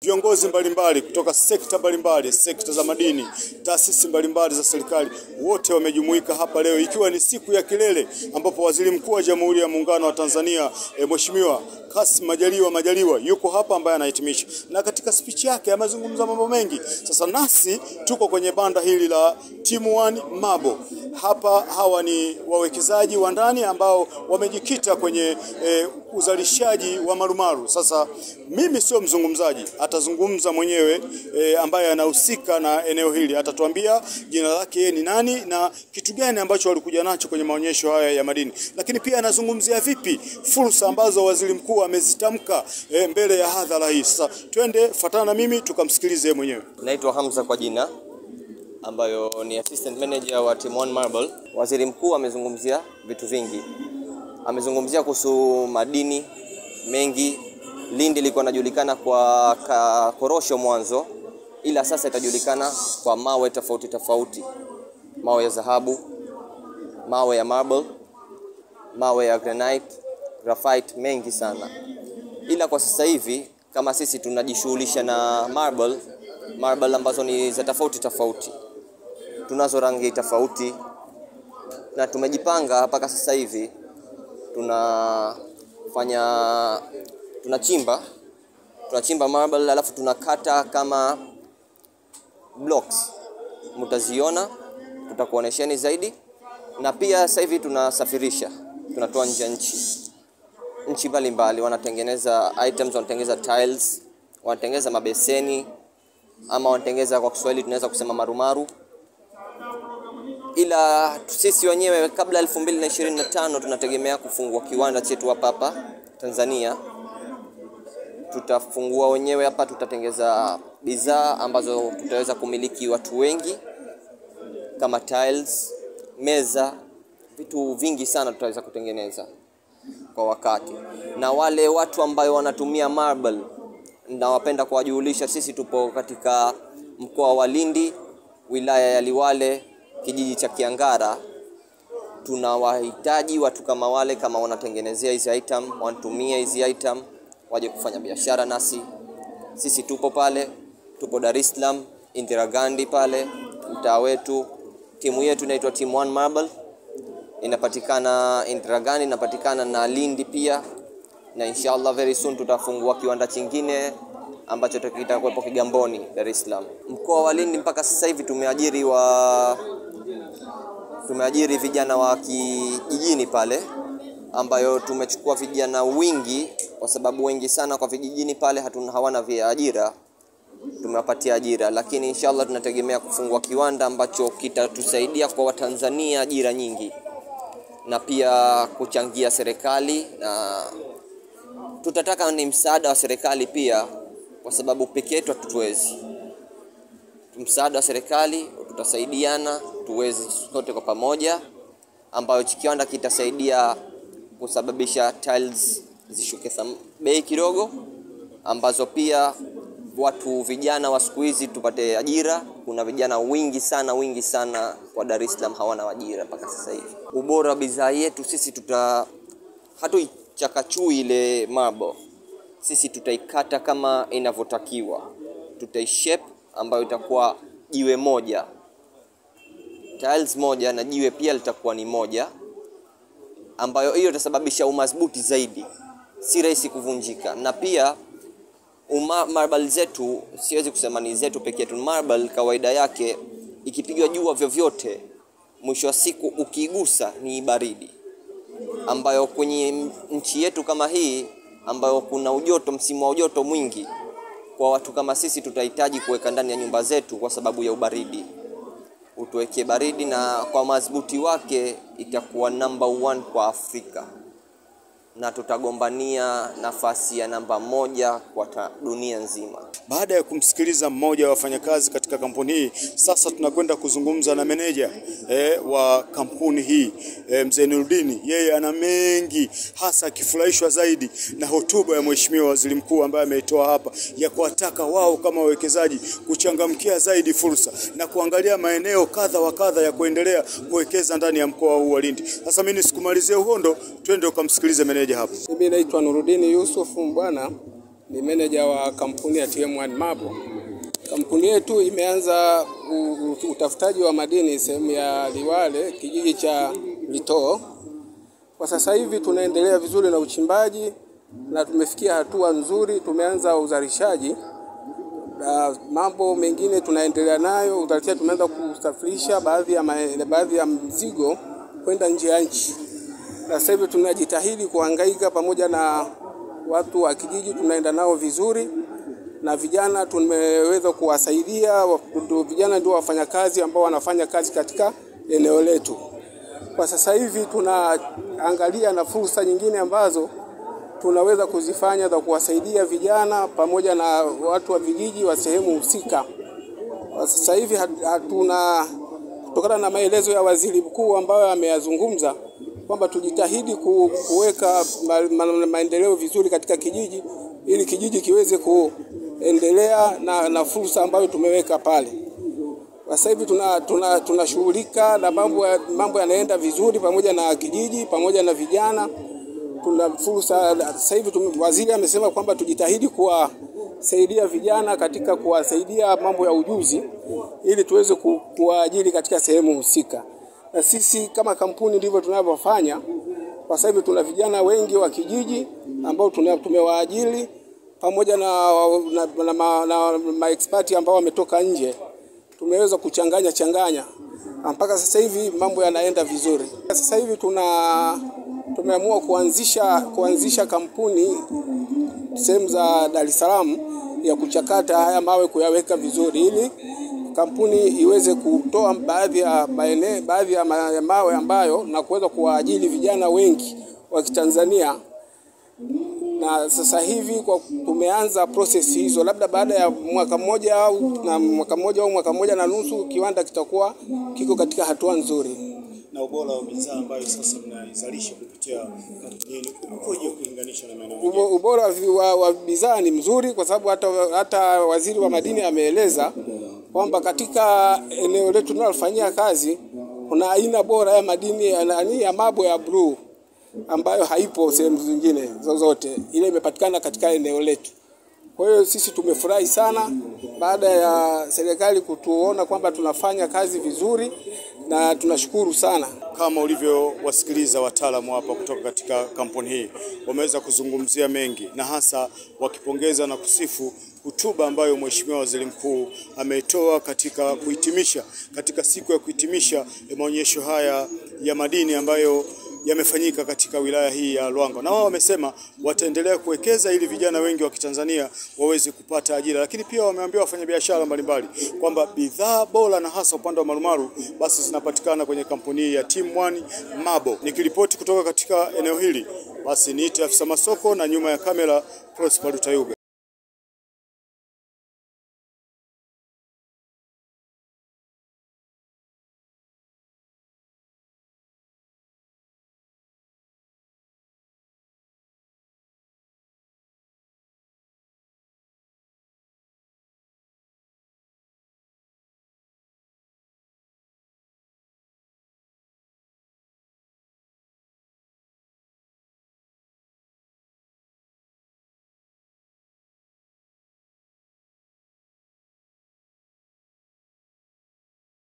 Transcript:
Viongozi mbalimbali kutoka sekta mbalimbali, sekta za madini, taasisi mbalimbali za serikali, wote wamejumuika hapa leo ikiwa ni siku ya kilele ambapo Waziri Mkuu wa Jamhuri ya Muungano wa Tanzania Mheshimiwa Kassim Majaliwa yuko hapa ambaye anahitimisha. Na katika speech yake amezungumza mambo mengi. Sasa nasi tuko kwenye banda hili la Team One Marble. Hapa hawa ni wawekezaji wa ndani ambao wamejikita kwenye uzalishaji wa marumaru. Sasa mimi sio mzungumzaji, atazungumza mwenyewe ambaye anahusika na eneo hili. Atatuambia jina lake ni nani na kitu gani ambacho walikuja nacho kwenye maonyesho haya ya madini. Lakini pia anazungumzia vipi fursa ambazo Waziri Mkuu amezitamka mbele ya hadhara hii. Sasa twende, fuatana na mimi tukamsikilize mwenyewe. Naitwa Hamza kwa jina, ambayo ni assistant manager wa Team One Marble. Waziri Mkuu amezungumzia vitu vingi. Amezungumzia kuhusu madini mengi. Lindi ilikuwa inajulikana kwa korosho mwanzo, ila sasa itajulikana kwa mawe tofauti tofauti. Mawe ya dhahabu, mawe ya marble, mawe ya granite, graphite, mengi sana. Ila kwa sasa hivi kama sisi tunajishughulisha na marble ambazo ni za tofauti tofauti. Tunazo rangi tofauti na tumejipanga mpaka sasa hivi tunachimba marble, alafu tunakata kama blocks. Mtaziona, tutakuonesheni zaidi. Na pia sasa hivi tunasafirisha, tunatoa nje nchi mbalimbali. Wanatengeneza items, wanatengeneza tiles, wanatengeneza mabeseni, ama wanatengeneza kwa Kiswahili tunaweza kusema marumaru. Ila sisi wenyewe kabla 2025 tunategemea kufungua kiwanda chetu hapa Tanzania. Tutafungua wenyewe hapa, tutatengeneza bidhaa ambazo tutaweza kumiliki watu wengi, kama tiles, meza, vitu vingi sana tutaweza kutengeneza kwa wakati. Na wale watu ambao wanatumia marble, na wapenda kuwajulisha, sisi tupo katika mkoa wa Lindi, wilaya ya Liwale, kijiji cha Kiangara. Tunawahitaji watu kama wale, kama wanatengenezea hizi item, wanatumia hizi item, waje kufanya biashara nasi. Sisi tupo pale, tupo Dar es Salaam, Indira Gandhi pale, mtaa wetu. Timu yetu inaitwa Team One Marble. Inapatikana Indira Gandhi, inapatikana na Lindi pia. Na inshallah very soon tutafungua kiwanda kingine ambacho kitakuwepo Kigamboni, Dar es Salaam. Mkoa wa Lindi mpaka sasa hivi tumeajiri vijana wa kijijini pale, ambayo tumechukua vijana wingi kwa sababu wengi sana kwa vijijini pale hawana ajira. Tumewapatia ajira, lakini inshallah tunategemea kufungua kiwanda ambacho kitatusaidia kwa Watanzania ajira nyingi, na pia kuchangia serikali. Na tutataka ni msaada wa serikali pia, kwa sababu pekee yetu hatuwezi. Msaada wa serikali, tutasaidiana tuweze sote kwa pamoja, ambayo kiwanda kitasaidia kusababisha tiles zishuke bei kidogo, ambazo pia watu vijana wa siku hizi tupate ajira. Kuna vijana wingi sana kwa Dar es Salaam hawana ajira mpaka sasa hivi. Ubora wa bidhaa yetu sisi hatuichakachui ile marble. Sisi tutaikata kama inavyotakiwa. Tutaishape ambayo itakuwa jiwe moja, tiles moja, na jiwe pia litakuwa ni moja, ambayo hiyo itasababisha umadhubuti zaidi, si rahisi kuvunjika. Na pia marble zetu, siwezi kusema ni zetu pekee yetu. Marble kawaida yake ikipigwa jua vyovyote, mwisho wa siku ukigusa ni baridi, ambayo kwenye nchi yetu kama hii ambayo kuna ujoto, msimu wa ujoto mwingi, kwa watu kama sisi tutahitaji kuweka ndani ya nyumba zetu kwa sababu ya ubaridi. Utuweke baridi, na kwa madhubuti wake itakuwa number 1 kwa Afrika, na tutagombania nafasi ya namba 1 kwa dunia nzima. Baada ya kumsikiliza mmoja wa wafanyakazi katika kampuni hii, sasa tunakwenda kuzungumza na meneja wa kampuni hii, Mzee Nuruddin. Yeye ana mengi, hasa akifurahishwa zaidi na hotuba ya Mheshimiwa Waziri Mkuu ambaye ameitoa hapa, ya kuwataka wao kama wawekezaji kuchangamkia zaidi fursa na kuangalia maeneo kadha wa kadha ya kuendelea kuwekeza ndani ya mkoa huu wa Lindi. Sasa mimi nisikumalizie uhondo, twende ukamsikilize meneja hapo. Mimi naitwa Nuruddin Yusuf bwana, ni meneja wa kampuni ya TM1 Mabo. Kampuni yetu imeanza utafutaji wa madini sehemu ya Liwale, kijiji cha Litoo. Kwa sasa hivi tunaendelea vizuri na uchimbaji na tumefikia hatua nzuri, tumeanza uzalishaji. Mambo mengine tunaendelea nayo, uzalishaji tumeanza kusafirisha baadhi ya mzigo kwenda nje ya nchi. Sasa hivi tunajitahidi kuhangaika pamoja na watu wa kijiji, tunaenda nao vizuri na vijana tumeweza kuwasaidia. Vijana ndio wafanyakazi ambao wanafanya kazi katika eneo letu. Kwa sasa hivi tunaangalia na fursa nyingine ambazo tunaweza kuzifanya za kuwasaidia vijana pamoja na watu wa vijiji wa sehemu husika. Kwa sasa hivi kutokana na maelezo ya waziri mkuu ambayo ameyazungumza kwamba tujitahidi kuweka maendeleo vizuri katika kijiji ili kijiji kiweze kuendelea na fursa ambayo tumeweka pale. Sasa hivi tunashughulika na mambo yanaenda vizuri pamoja na kijiji pamoja na vijana. Tuna fursa sasa hivi waziri amesema kwamba tujitahidi kuwasaidia vijana katika kuwasaidia mambo ya ujuzi ili tuweze kuwaajiri katika sehemu husika. Na sisi kama kampuni ndivyo tunavyofanya. Kwa sasa hivi tuna vijana wengi wa kijiji ambao tumewaajiri pamoja na maexperti ambao wametoka nje. Tumeweza kuchanganya mpaka sasa hivi mambo yanaenda vizuri. Sasa hivi tumeamua kuanzisha kampuni sehemu za Dar es Salaam ya kuchakata haya mawe kuyaweka vizuri ili kampuni iweze kutoa baadhi ya mawe ambayo na kuweza kuwaajiri vijana wengi wa Kitanzania. Na sasa hivi tumeanza process hizo, labda baada ya mwaka mmoja au mwaka mmoja na nusu kiwanda kitakuwa kiko katika hatua nzuri. Na ubora wa bidhaa ambayo sasa mnaizalisha kupitia kampuni ukoje kulinganisha na maeneo mengine? Ubora wa bidhaa ni mzuri kwa sababu hata waziri wa madini ameeleza kwamba katika eneo letu tunalofanyia kazi kuna aina bora ya madini ya mabo ya blue ambayo haipo sehemu zingine zozote. Ile imepatikana katika eneo letu. Kwa hiyo sisi tumefurahi sana baada ya serikali kutuona kwamba tunafanya kazi vizuri na tunashukuru sana. Kama ulivyowasikiliza wataalamu hapa kutoka katika kampuni hii, wameweza kuzungumzia mengi na hasa wakipongeza na kusifu hotuba ambayo Mheshimiwa Waziri Mkuu ameitoa katika siku ya kuhitimisha maonyesho haya ya madini ambayo yamefanyika katika wilaya hii ya Ruangwa. Na wao wamesema wataendelea kuwekeza ili vijana wengi wa Kitanzania waweze kupata ajira, lakini pia wameambia wafanyabiashara mbalimbali kwamba bidhaa bora na hasa upande wa marumaru basi zinapatikana kwenye kampuni ya TM1 Mabo. Nikiripoti kutoka katika eneo hili, basi niite afisa masoko na nyuma ya kamera Prosper Lutayuga.